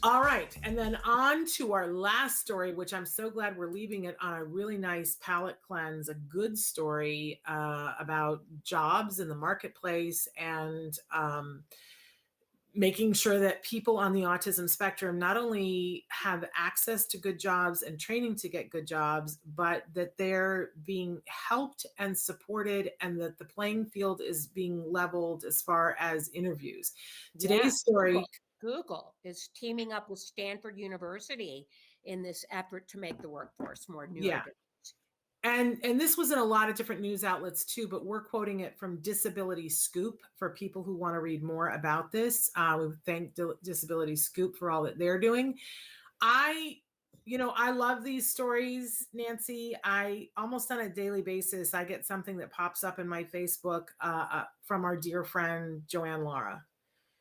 All right. And then on to our last story, which I'm so glad we're leaving it on a really nice palate cleanse, a good story about jobs in the marketplace and making sure that people on the autism spectrum not only have access to good jobs and training to get good jobs, but that they're being helped and supported and that the playing field is being leveled as far as interviews. Yeah, Today's story. Google is teaming up with Stanford University in this effort to make the workforce more Yeah. neurodiverse. And this was in a lot of different news outlets too, but we're quoting it from Disability Scoop for people who want to read more about this. We thank Disability Scoop for all that they're doing. I love these stories, Nancy. I almost on a daily basis, I get something that pops up in my Facebook from our dear friend Joanne Lara,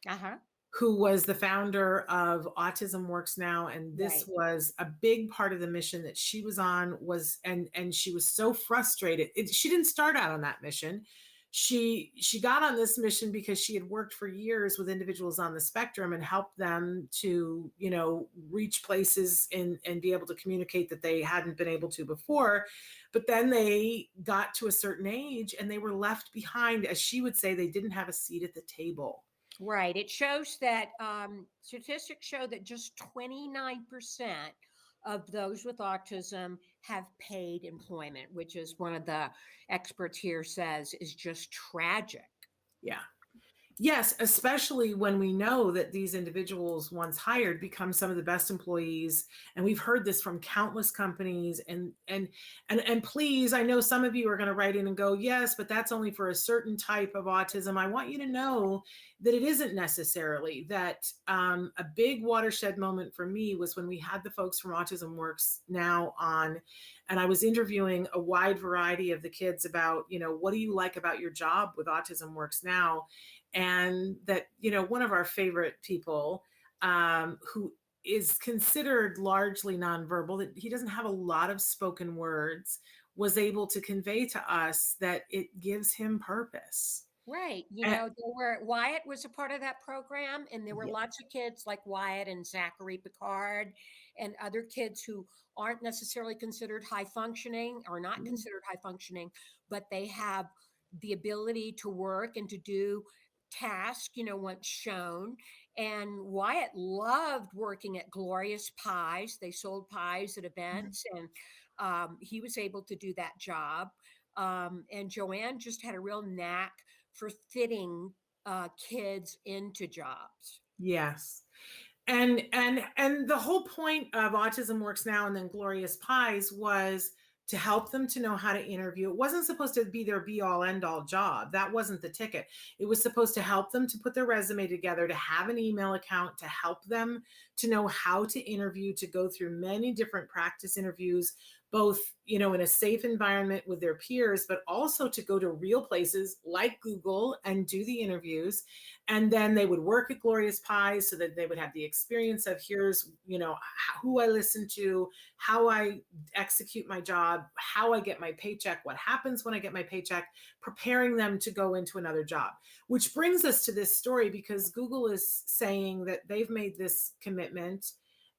Uh-huh. who was the founder of Autism Works Now, and this Right. was a big part of the mission that she was on. And she was so frustrated. She didn't start out on that mission. She got on this mission because she had worked for years with individuals on the spectrum and helped them to reach places and be able to communicate that they hadn't been able to before. But then they got to a certain age and they were left behind. As she would say, they didn't have a seat at the table. Right. It shows that statistics show that just 29% of those with autism have paid employment, which is one of the experts here says is just tragic. Yeah. Yes, especially when we know that these individuals, once hired, become some of the best employees, and we've heard this from countless companies. And please, I know some of you are going to write in and go, yes, but that's only for a certain type of autism. I want you to know that it isn't necessarily that. A big watershed moment for me was when we had the folks from Autism Works Now on, and I was interviewing a wide variety of the kids about, what do you like about your job with Autism Works Now? And that, one of our favorite people who is considered largely nonverbal, that he doesn't have a lot of spoken words, was able to convey to us that it gives him purpose. Right. And, Wyatt was a part of that program, and there were yeah. lots of kids like Wyatt and Zachary Picard and other kids who aren't necessarily considered high functioning or not considered high functioning, but they have the ability to work and to do tasks, once shown. And Wyatt loved working at Glorious Pies. They sold pies at events, and he was able to do that job. And Joanne just had a real knack for fitting kids into jobs. Yes. And the whole point of Autism Works Now and then Glorious Pies was to help them to know how to interview. It wasn't supposed to be their be all end all job. That wasn't the ticket. It was supposed to help them to put their resume together, to have an email account, to help them to know how to interview, to go through many different practice interviews, both, in a safe environment with their peers, but also to go to real places like Google and do the interviews. And then they would work at Glorious Pies so that they would have the experience of here's, who I listen to, how I execute my job, how I get my paycheck, what happens when I get my paycheck, preparing them to go into another job. Which brings us to this story, because Google is saying that they've made this commitment,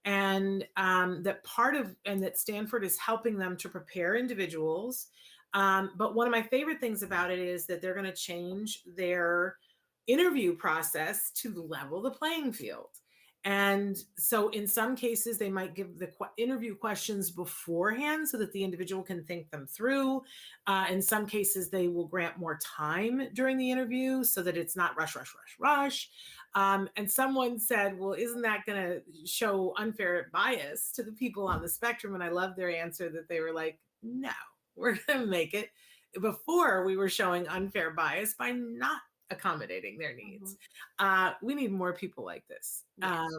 and that Stanford is helping them to prepare individuals. But one of my favorite things about it is that they're going to change their interview process to level the playing field. And so in some cases, they might give the interview questions beforehand so that the individual can think them through. In some cases, they will grant more time during the interview so that it's not rush, rush, rush, rush. And someone said, well, isn't that going to show unfair bias to the people on the spectrum? And I love their answer that they were like, no, we're going to make it. Before, we were showing unfair bias by not accommodating their needs. We need more people like this. Yes.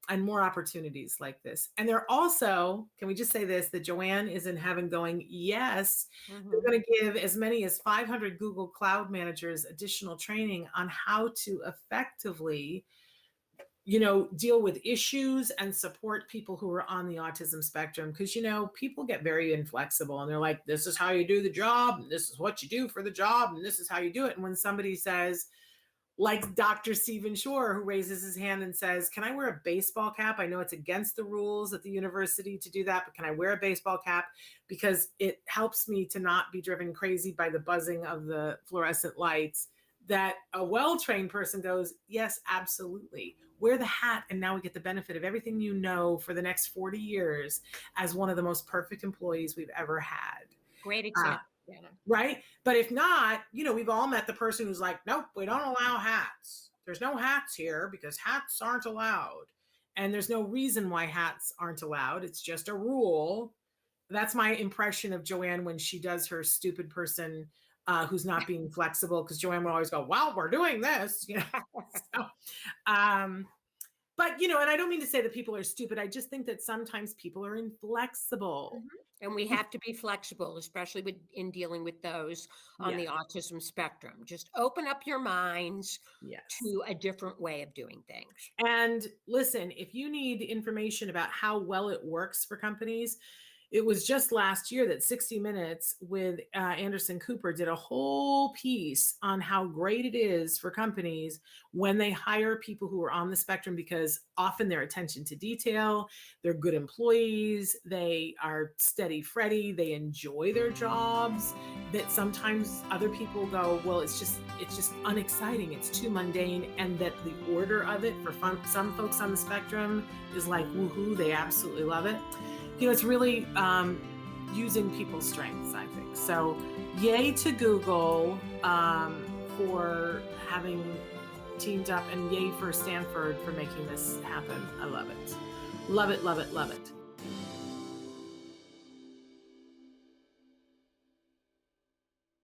And more opportunities like this. And they're also, can we just say this, that Joanne is in heaven going, yes, they're going to give as many as 500 Google Cloud managers additional training on how to effectively, deal with issues and support people who are on the autism spectrum. Because, people get very inflexible and they're like, this is how you do the job, and this is what you do for the job, and this is how you do it. And when somebody says, like Dr. Stephen Shore, who raises his hand and says, can I wear a baseball cap? I know it's against the rules at the university to do that, but can I wear a baseball cap? Because it helps me to not be driven crazy by the buzzing of the fluorescent lights. That a well-trained person goes, yes, absolutely. Wear the hat, and now we get the benefit of everything you know for the next 40 years as one of the most perfect employees we've ever had. Great example, Shannon. Right? But if not, we've all met the person who's like, nope, we don't allow hats. There's no hats here because hats aren't allowed. And there's no reason why hats aren't allowed. It's just a rule. That's my impression of Joanne when she does her stupid person who's not being flexible, because Joanne will always go, well, we're doing this. So, but, and I don't mean to say that people are stupid. I just think that sometimes people are inflexible. And we have to be flexible, especially in dealing with those on the autism spectrum. Just open up your minds to a different way of doing things. And listen, if you need information about how well it works for companies, it was just last year that 60 Minutes with Anderson Cooper did a whole piece on how great it is for companies when they hire people who are on the spectrum, because often their attention to detail, they're good employees, they are steady Freddy, they enjoy their jobs, that sometimes other people go, well, it's just unexciting, it's too mundane, and that the order of it for some folks on the spectrum is like, woohoo, they absolutely love it. It's really using people's strengths, I think. So yay to Google for having teamed up, and yay for Stanford for making this happen. I love it. Love it, love it, love it.